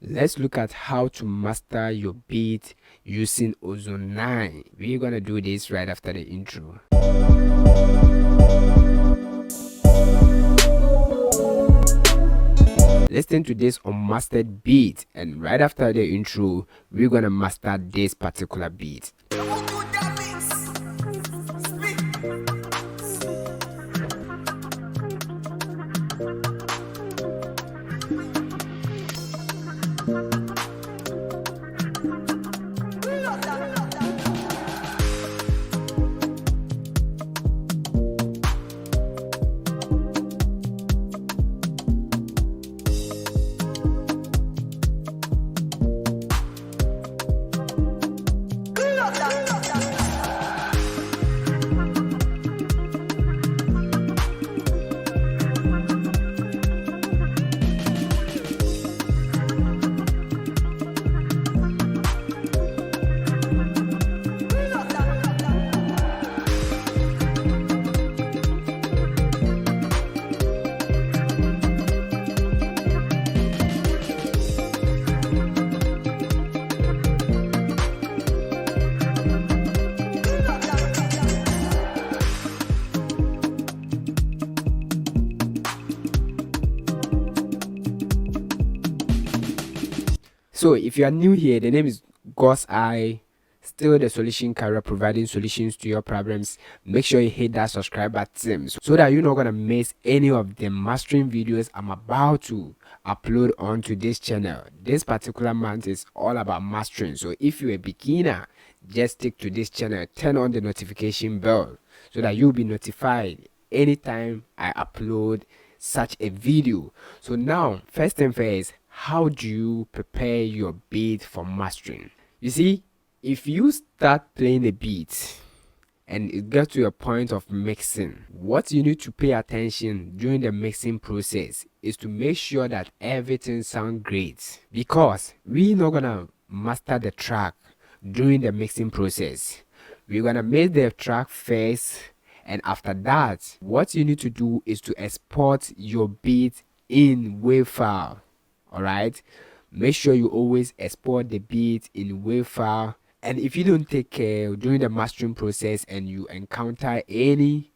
Let's look at how to master your beat using Ozone 9. We're gonna do this right after the intro. Listen to this unmastered beat, and right after the intro, we're gonna master this particular beat. So if you are new here, the name is Odyccy, still the solution carrier, providing solutions to your problems. Make sure you hit that subscribe button so that you're not gonna miss any of the mastering videos I'm about to upload onto this channel. This particular month is all about mastering, so if you're a beginner, just stick to this channel, turn on the notification bell so that you'll be notified anytime I upload such a video. So now, first thing first, how do you prepare your beat for mastering? You see, if you start playing a beat and it gets to a point of mixing, what you need to pay attention during the mixing process is to make sure that everything sounds great, because we're not gonna master the track during the mixing process. We're gonna make the track first, and after that, what you need to do is to export your beat in WAV file. Alright, make sure you always export the beat in WAV file. And if you don't take care during the mastering process and you encounter any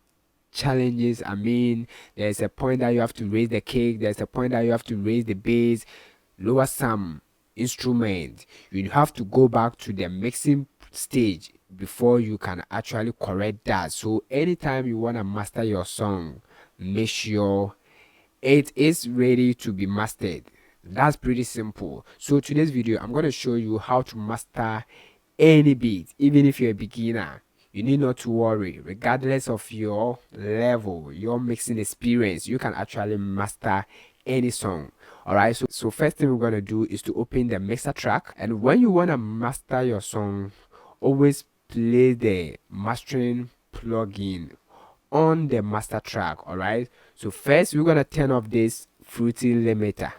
challenges, I mean, there's a point that you have to raise the kick, there's a point that you have to raise the bass, lower some instrument, you have to go back to the mixing stage before you can actually correct that. So anytime you want to master your song, make sure it is ready to be mastered. That's pretty simple. So today's video, I'm going to show you how to master any beat. Even if you're a beginner, you need not to worry. Regardless of your level, your mixing experience, you can actually master any song. Alright, so first thing we're going to do is to open the mixer track. And when you want to master your song, always play the mastering plugin on the master track. Alright, so first we're going to turn off this fruity limiter.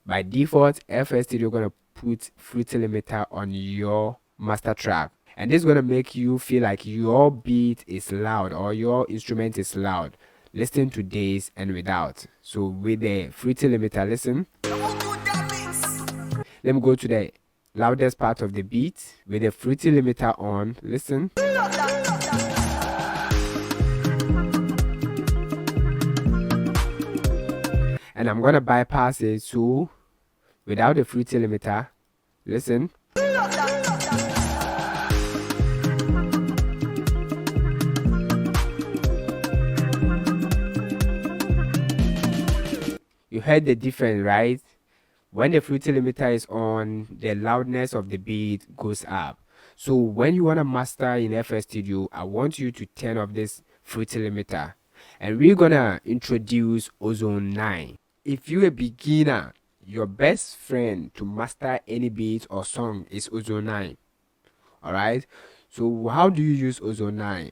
By default, FL Studio gonna put fruity limiter on your master track, and this is gonna make you feel like your beat is loud or your instrument is loud. Listen to this and without. So with the fruity limiter, listen. Let me go to the loudest part of the beat with the fruity limiter on. Listen. And I'm gonna bypass it, so without the fruity limiter, listen. You heard the difference, right? When the fruity limiter is on, the loudness of the beat goes up. So when you want to master in FL Studio, I want you to turn off this fruity limiter, and we're gonna introduce Ozone 9. If you're a beginner, your best friend to master any beat or song is Ozone 9. Alright, so how do you use Ozone 9?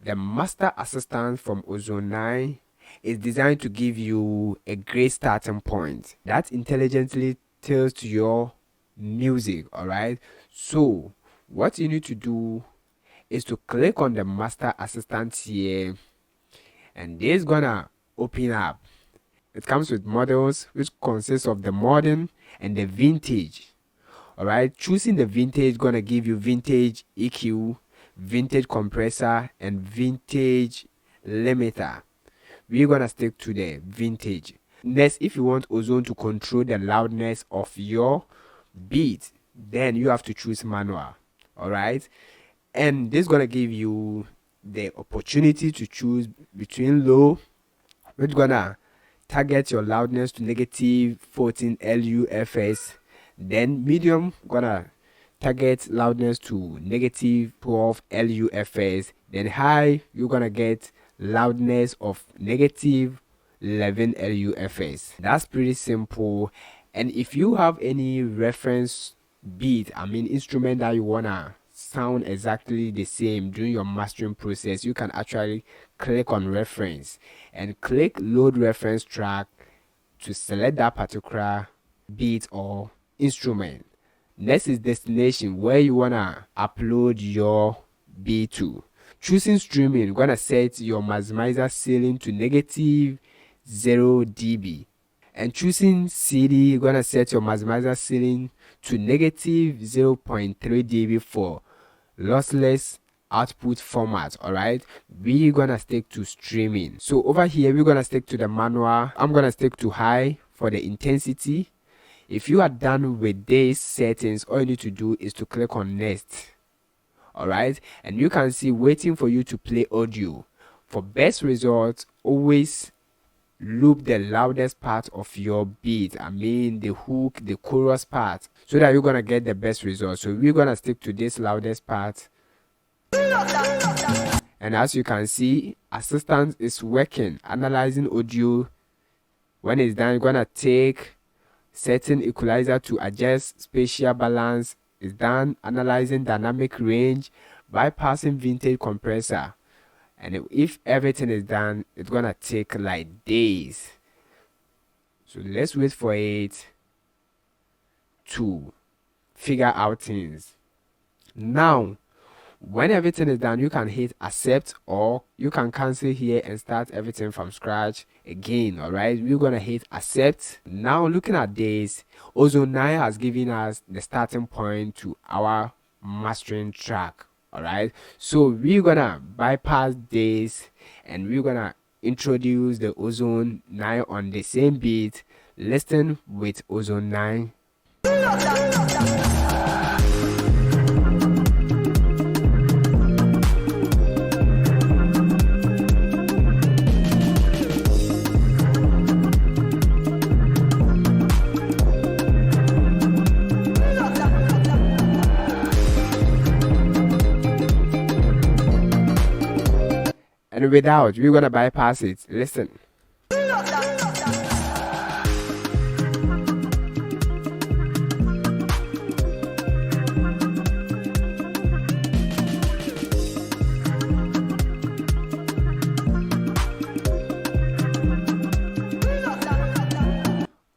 The master assistant from Ozone 9 is designed to give you a great starting point that intelligently tells to your music. Alright, so what you need to do is to click on the master assistant here, and this is gonna open up. It comes with models, which consists of the modern and the vintage. Alright, choosing the vintage gonna give you vintage EQ, vintage compressor, and vintage limiter. We're gonna stick to the vintage. Next, if you want Ozone to control the loudness of your beat, then you have to choose manual. Alright, and this is gonna give you the opportunity to choose between low, which gonna target your loudness to negative 14 LUFS, then medium gonna target loudness to negative 12 LUFS, then high you're gonna get loudness of negative 11 LUFS. That's pretty simple. And if you have any reference beat, instrument that you wanna sound exactly the same during your mastering process, you can actually click on reference and click load reference track to select that particular beat or instrument. Next is destination, where you wanna upload your beat to. Choosing streaming, you're gonna set your maximizer ceiling to negative 0 dB, and choosing CD, you're gonna set your maximizer ceiling to negative 0.3 dB for lossless output format. Alright, we're gonna stick to streaming. So over here we're gonna stick to the manual. I'm gonna stick to high for the intensity. If you are done with these settings, all you need to do is to click on next. Alright, and you can see waiting for you to play audio. For best results, always loop the loudest part of your beat, the hook, the chorus part, so that you're gonna get the best results. So we're gonna stick to this loudest part, and as you can see, assistant is working, analyzing audio. When it's done, you're gonna take setting equalizer to adjust spatial balance. Is done, analyzing dynamic range, bypassing vintage compressor. And if everything is done, it's gonna take like days. So let's wait for it to figure out things. Now, when everything is done, you can hit accept, or you can cancel here and start everything from scratch again. Alright, we're gonna hit accept. Now, looking at this, Ozone 9 has given us the starting point to our mastering track. Alright, so we're gonna bypass this and we're gonna introduce the Ozone 9 on the same beat. Listen with Ozone 9. And without, we're gonna bypass it. Listen.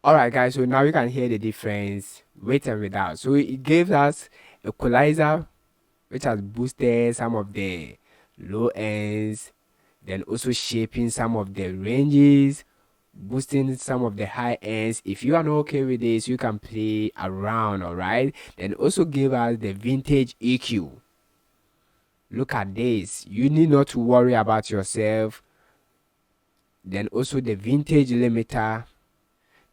Alright guys, so now you can hear the difference with and without. So it gives us equalizer, which has boosted some of the low ends, then also shaping some of the ranges, boosting some of the high ends. If you are not okay with this, you can play around. Alright, then also give us the vintage EQ. Look at this, you need not to worry about yourself. Then also the vintage limiter,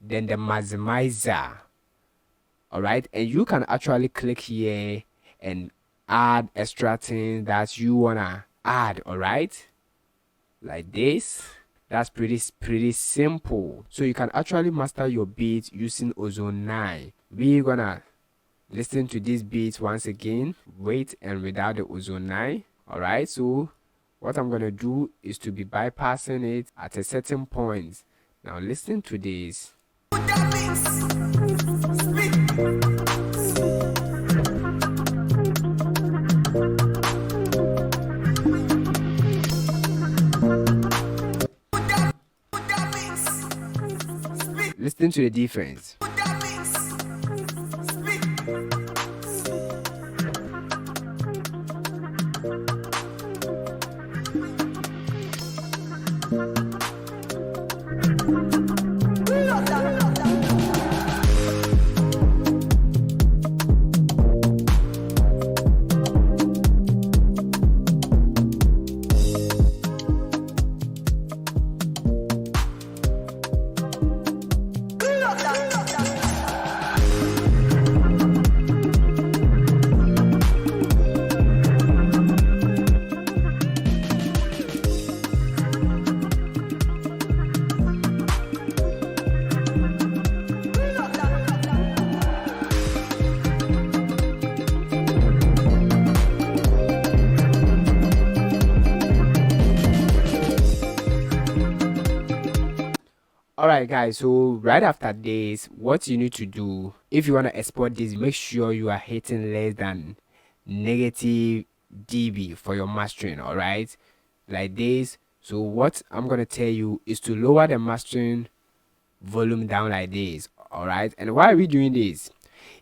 then the maximizer. Alright, and you can actually click here and add extra things that you wanna add. Alright, like this. That's pretty simple. So you can actually master your beat using Ozone 9. We're gonna listen to this beat once again, with and without the Ozone 9. Alright, so what I'm gonna do is to be bypassing it at a certain point. Now listen to this. Listen to the difference. Alright guys, so right after this, what you need to do, if you want to export this, make sure you are hitting less than negative dB for your mastering. Alright, like this. So what I'm gonna tell you is to lower the mastering volume down like this. Alright, and why are we doing this?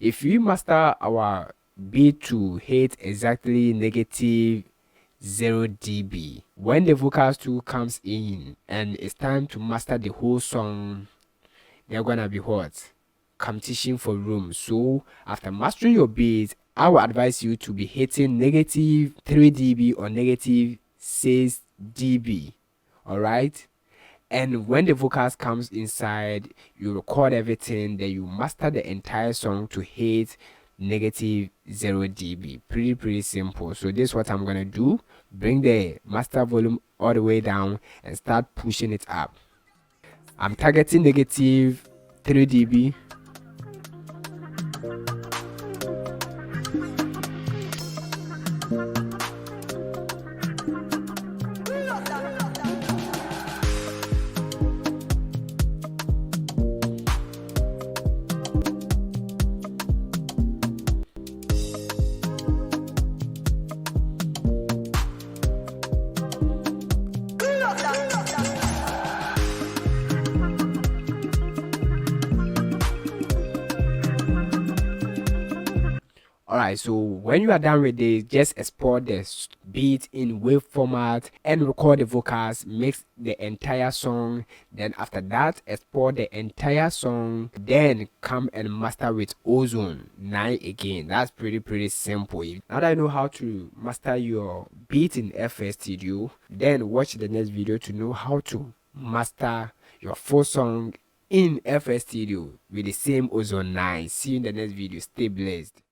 If we master our beat to hit exactly negative 0 dB, when the vocals tool comes in and it's time to master the whole song, they're gonna be what? Competition for room. So after mastering your beat, I will advise you to be hitting negative 3 dB or negative 6 dB. Alright, and when the vocals comes inside, you record everything, then you master the entire song to hit negative 0 dB. Pretty simple. So this is what I'm gonna do. Bring the master volume all the way down and start pushing it up. I'm targeting negative 3 dB. Alright, so when you are done with this, just export the beat in wave format and record the vocals, mix the entire song. Then after that, export the entire song, then come and master with Ozone 9 again. That's pretty simple. Now that you know how to master your beat in FL Studio, then watch the next video to know how to master your full song in FL Studio with the same Ozone 9. See you in the next video. Stay blessed.